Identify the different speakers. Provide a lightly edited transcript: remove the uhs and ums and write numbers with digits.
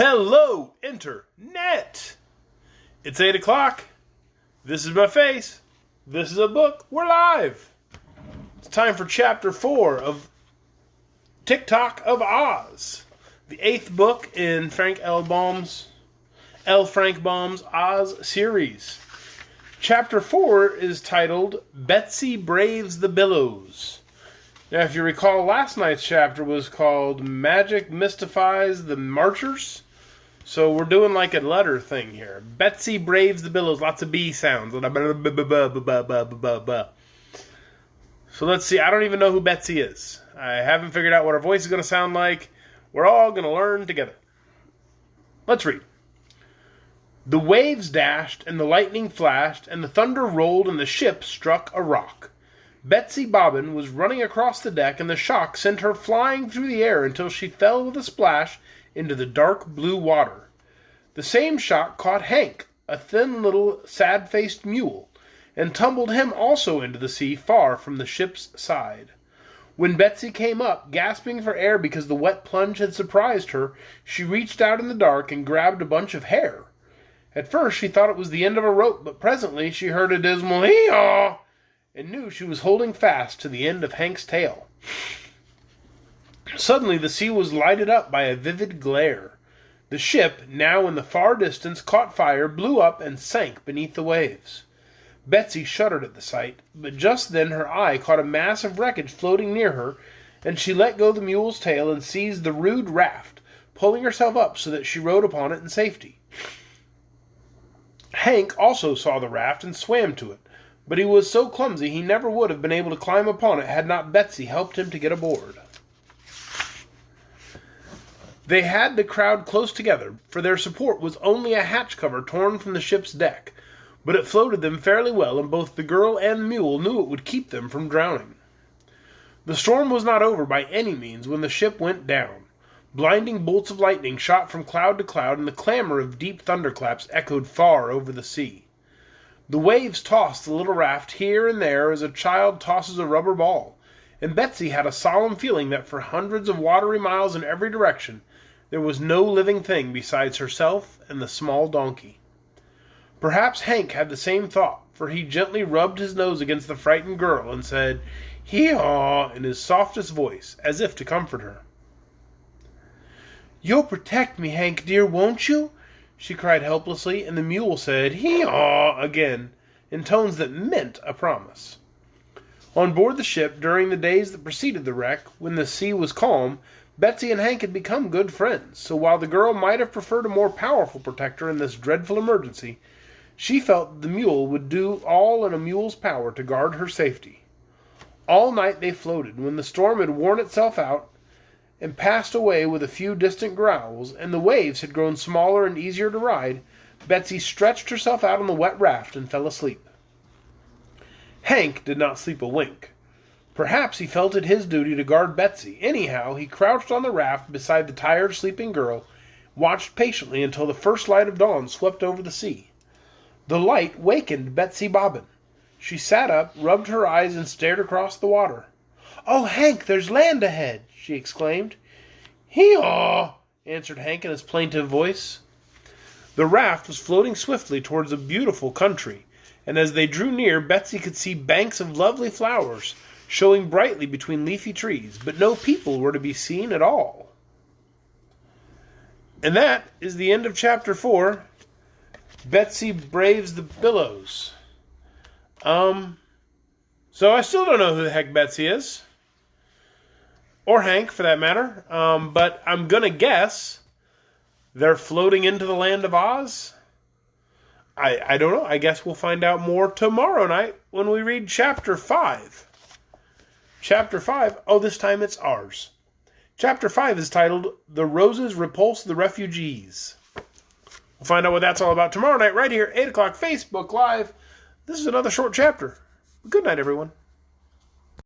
Speaker 1: Hello, Internet! It's 8 o'clock. This is my face. This is a book. We're live. It's time for Chapter 4 of Tik-Tok of Oz, the 8th book in L. Frank Baum's Oz series. Chapter 4 is titled Betsy Braves the Billows. Now, if you recall, last night's chapter was called Magic Mystifies the Marchers. So we're doing like a letter thing here. Betsy Braves the Billows. Lots of B sounds. So let's see. I don't even know who Betsy is. I haven't figured out what her voice is going to sound like. We're all going to learn together. Let's read. The waves dashed, and the lightning flashed, and the thunder rolled, and the ship struck a rock. Betsy Bobbin was running across the deck, and the shock sent her flying through the air until she fell with a splash into the dark blue water. The same shock caught Hank, a thin little sad-faced mule, and tumbled him also into the sea far from the ship's side. When Betsy came up, gasping for air because the wet plunge had surprised her, she reached out in the dark and grabbed a bunch of hair. At first she thought it was the end of a rope, but presently she heard a dismal hee-haw, and knew she was holding fast to the end of Hank's tail. Suddenly the sea was lighted up by a vivid glare. The ship, now in the far distance, caught fire, blew up, and sank beneath the waves. Betsy shuddered at the sight, but just then her eye caught a mass of wreckage floating near her, and she let go the mule's tail and seized the rude raft, pulling herself up so that she rode upon it in safety. Hank also saw the raft and swam to it, but he was so clumsy he never would have been able to climb upon it had not Betsy helped him to get aboard. They had the crowd close together, for their support was only a hatch cover torn from the ship's deck, but it floated them fairly well, and both the girl and the mule knew it would keep them from drowning. The storm was not over by any means when the ship went down. Blinding bolts of lightning shot from cloud to cloud, and the clamor of deep thunderclaps echoed far over the sea. The waves tossed the little raft here and there as a child tosses a rubber ball, and Betsy had a solemn feeling that for hundreds of watery miles in every direction there was no living thing besides herself and the small donkey. Perhaps Hank had the same thought, for he gently rubbed his nose against the frightened girl and said, "Hee-haw," in his softest voice, as if to comfort her. "You'll protect me, Hank dear, won't you?" she cried helplessly, and the mule said, "Hee-haw," again, in tones that meant a promise. On board the ship, during the days that preceded the wreck, when the sea was calm, Betsy and Hank had become good friends, so while the girl might have preferred a more powerful protector in this dreadful emergency, she felt the mule would do all in a mule's power to guard her safety. All night they floated. When the storm had worn itself out and passed away with a few distant growls, and the waves had grown smaller and easier to ride, Betsy stretched herself out on the wet raft and fell asleep. Hank did not sleep a wink. Perhaps he felt it his duty to guard Betsy. Anyhow, he crouched on the raft beside the tired, sleeping girl, watched patiently until the first light of dawn swept over the sea. The light wakened Betsy Bobbin. She sat up, rubbed her eyes, and stared across the water. "Oh, Hank, there's land ahead!" she exclaimed. "Hee-haw!" answered Hank in his plaintive voice. The raft was floating swiftly towards a beautiful country, and as they drew near, Betsy could see banks of lovely flowers showing brightly between leafy trees, but no people were to be seen at all. And that is the end of Chapter 4, Betsy Braves the Billows. So I still don't know who the heck Betsy is. Or Hank, for that matter. But I'm going to guess they're floating into the land of Oz. I don't know. I guess we'll find out more tomorrow night when we read Chapter 5. Chapter 5, this time it's ours. Chapter 5 is titled, The Roses Repulse the Refugees. We'll find out what that's all about tomorrow night right here, 8 o'clock, Facebook Live. This is another short chapter. Good night, everyone.